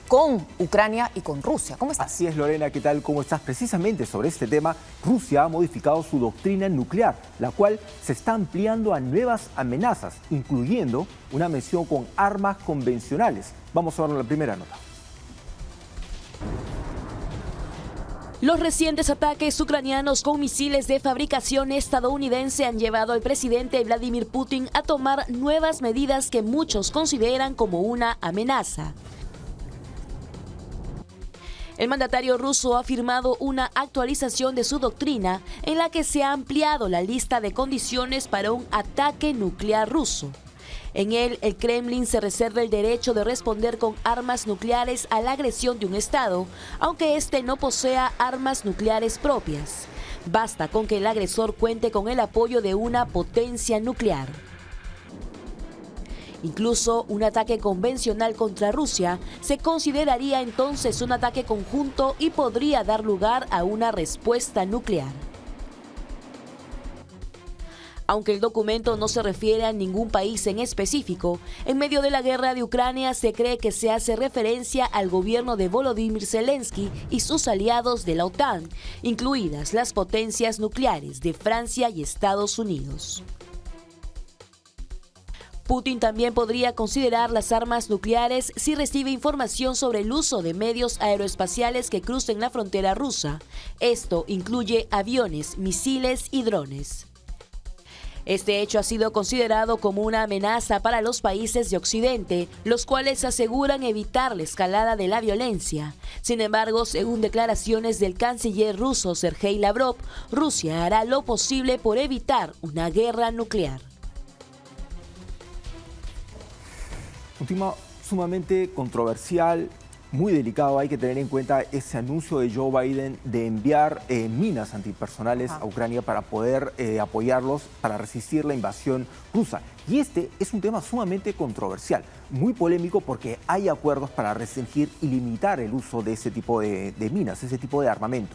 con Ucrania y con Rusia. ¿Cómo estás? Así es, Lorena, ¿qué tal? ¿Cómo estás? Precisamente sobre este tema, Rusia ha modificado su doctrina nuclear, la cual se está ampliando a nuevas amenazas, incluyendo una mención con armas convencionales. Vamos a ver la primera nota. Los recientes ataques ucranianos con misiles de fabricación estadounidense han llevado al presidente Vladimir Putin a tomar nuevas medidas que muchos consideran como una amenaza. El mandatario ruso ha firmado una actualización de su doctrina en la que se ha ampliado la lista de condiciones para un ataque nuclear ruso. En él, el Kremlin se reserva el derecho de responder con armas nucleares a la agresión de un Estado, aunque éste no posea armas nucleares propias. Basta con que el agresor cuente con el apoyo de una potencia nuclear. Incluso un ataque convencional contra Rusia se consideraría entonces un ataque conjunto y podría dar lugar a una respuesta nuclear. Aunque el documento no se refiere a ningún país en específico, en medio de la guerra de Ucrania se cree que se hace referencia al gobierno de Volodymyr Zelensky y sus aliados de la OTAN, incluidas las potencias nucleares de Francia y Estados Unidos. Putin también podría considerar las armas nucleares si recibe información sobre el uso de medios aeroespaciales que crucen la frontera rusa. Esto incluye aviones, misiles y drones. Este hecho ha sido considerado como una amenaza para los países de Occidente, los cuales aseguran evitar la escalada de la violencia. Sin embargo, según declaraciones del canciller ruso Sergei Lavrov, Rusia hará lo posible por evitar una guerra nuclear. Un tema sumamente controversial, muy delicado. Hay que tener en cuenta ese anuncio de Joe Biden de enviar minas antipersonales a Ucrania para poder apoyarlos para resistir la invasión rusa. Y este es un tema sumamente controversial, muy polémico porque hay acuerdos para restringir y limitar el uso de ese tipo de minas, ese tipo de armamento.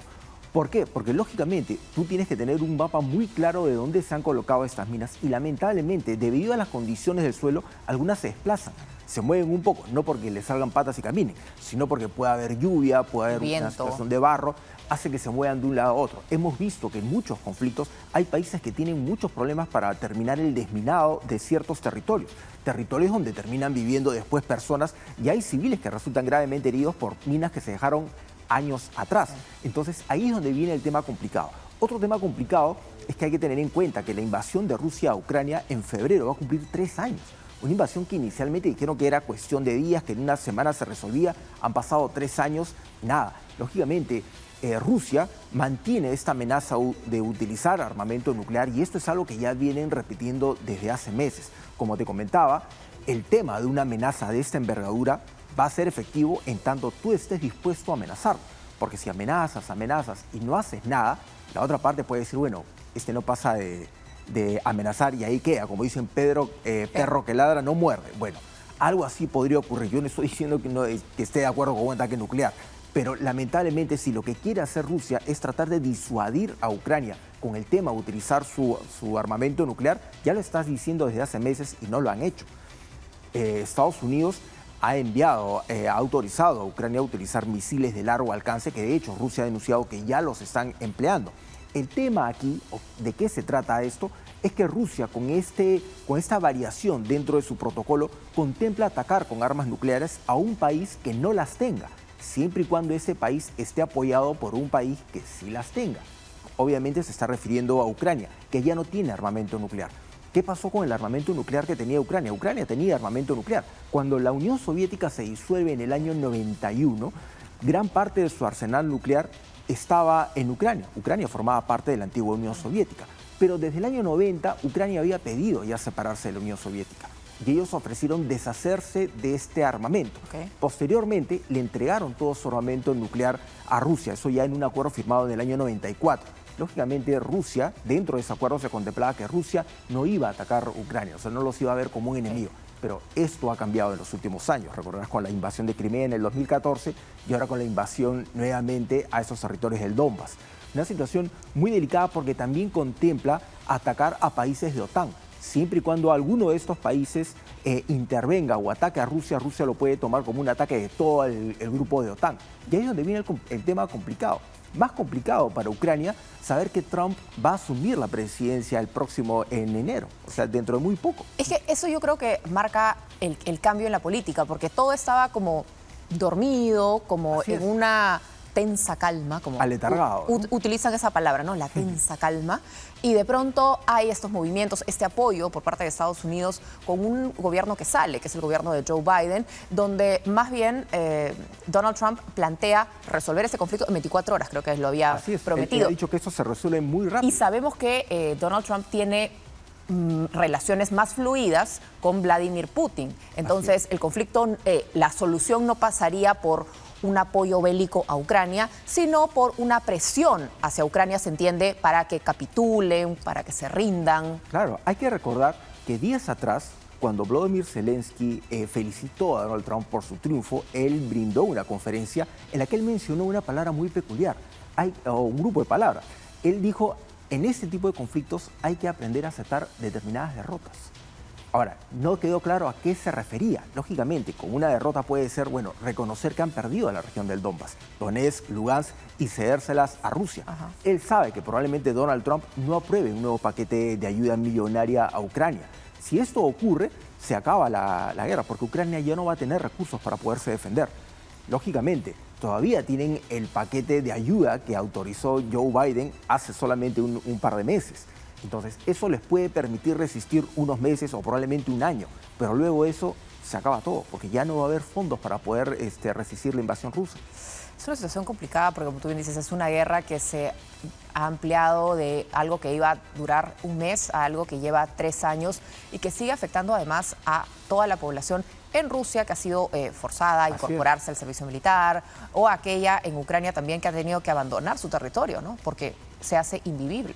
¿Por qué? Porque lógicamente tú tienes que tener un mapa muy claro de dónde se han colocado estas minas y lamentablemente, debido a las condiciones del suelo, algunas se desplazan, se mueven un poco, no porque les salgan patas y caminen, sino porque puede haber lluvia, puede haber una situación de barro, hace que se muevan de un lado a otro. Hemos visto que en muchos conflictos hay países que tienen muchos problemas para terminar el desminado de ciertos territorios donde terminan viviendo después personas y hay civiles que resultan gravemente heridos por minas que se dejaron años atrás. Entonces ahí es donde viene el tema complicado. Otro tema complicado es que hay que tener en cuenta que la invasión de Rusia a Ucrania en febrero va a cumplir 3 años. Una invasión que inicialmente dijeron que era cuestión de días, que en una semana se resolvía. Han pasado 3 años, nada. Lógicamente, Rusia mantiene esta amenaza de utilizar armamento nuclear y esto es algo que ya vienen repitiendo desde hace meses. Como te comentaba, el tema de una amenaza de esta envergadura va a ser efectivo en tanto tú estés dispuesto a amenazar. Porque si amenazas y no haces nada, la otra parte puede decir, bueno, este no pasa de amenazar y ahí queda. Como dicen, perro que ladra no muerde. Bueno, algo así podría ocurrir. Yo no estoy diciendo que esté de acuerdo con un ataque nuclear, pero lamentablemente si lo que quiere hacer Rusia es tratar de disuadir a Ucrania con el tema de utilizar su armamento nuclear, ya lo estás diciendo desde hace meses y no lo han hecho. Estados Unidos ha autorizado a Ucrania a utilizar misiles de largo alcance, que de hecho Rusia ha denunciado que ya los están empleando. El tema aquí, ¿de qué se trata esto? Es que Rusia con esta variación dentro de su protocolo contempla atacar con armas nucleares a un país que no las tenga, siempre y cuando ese país esté apoyado por un país que sí las tenga. Obviamente se está refiriendo a Ucrania, que ya no tiene armamento nuclear. ¿Qué pasó con el armamento nuclear que tenía Ucrania? Ucrania tenía armamento nuclear. Cuando la Unión Soviética se disuelve en el año 91, gran parte de su arsenal nuclear estaba en Ucrania. Ucrania formaba parte de la antigua Unión Soviética. Pero desde el año 90, Ucrania había pedido ya separarse de la Unión Soviética. Y ellos ofrecieron deshacerse de este armamento. Posteriormente, le entregaron todo su armamento nuclear a Rusia. Eso ya en un acuerdo firmado en el año 94. Lógicamente, Rusia, dentro de ese acuerdo se contemplaba que Rusia no iba a atacar Ucrania, o sea, no los iba a ver como un enemigo. Pero esto ha cambiado en los últimos años. Recordarás con la invasión de Crimea en el 2014 y ahora con la invasión nuevamente a esos territorios del Donbass. Una situación muy delicada porque también contempla atacar a países de OTAN. siempre y cuando alguno de estos países intervenga o ataque a Rusia, Rusia lo puede tomar como un ataque de todo el grupo de OTAN. Y ahí es donde viene el tema complicado. Más complicado para Ucrania saber que Trump va a asumir la presidencia en enero, o sea, dentro de muy poco. Es que eso yo creo que marca el cambio en la política, porque todo estaba como dormido, como en una tensa calma, como aletargado, ¿no? Utilizan esa palabra, ¿no? La tensa calma. Y de pronto hay estos movimientos, este apoyo por parte de Estados Unidos con un gobierno que sale, que es el gobierno de Joe Biden, donde más bien Donald Trump plantea resolver este conflicto en 24 horas, creo que lo había prometido. Él ha dicho que eso se resuelve muy rápido. Y sabemos que Donald Trump tiene relaciones más fluidas con Vladimir Putin. Entonces, el conflicto, la solución no pasaría por un apoyo bélico a Ucrania, sino por una presión hacia Ucrania, se entiende, para que capitulen, para que se rindan. Claro, hay que recordar que días atrás, cuando Volodymyr Zelensky felicitó a Donald Trump por su triunfo, él brindó una conferencia en la que él mencionó una palabra muy peculiar, o un grupo de palabras. Él dijo, en este tipo de conflictos hay que aprender a aceptar determinadas derrotas. Ahora, no quedó claro a qué se refería. Lógicamente, con una derrota puede ser, bueno, reconocer que han perdido en la región del Donbass, Donetsk, Lugansk, y cedérselas a Rusia. Ajá. Él sabe que probablemente Donald Trump no apruebe un nuevo paquete de ayuda millonaria a Ucrania. Si esto ocurre, se acaba la guerra, porque Ucrania ya no va a tener recursos para poderse defender. Lógicamente, todavía tienen el paquete de ayuda que autorizó Joe Biden hace solamente un par de meses. Entonces, eso les puede permitir resistir unos meses o probablemente un año, pero luego eso se acaba todo, porque ya no va a haber fondos para poder resistir la invasión rusa. Es una situación complicada porque, como tú bien dices, es una guerra que se ha ampliado de algo que iba a durar un mes a algo que lleva 3 años y que sigue afectando además a toda la población en Rusia que ha sido forzada a incorporarse al servicio militar, o aquella en Ucrania también que ha tenido que abandonar su territorio, ¿no? Porque se hace invivible.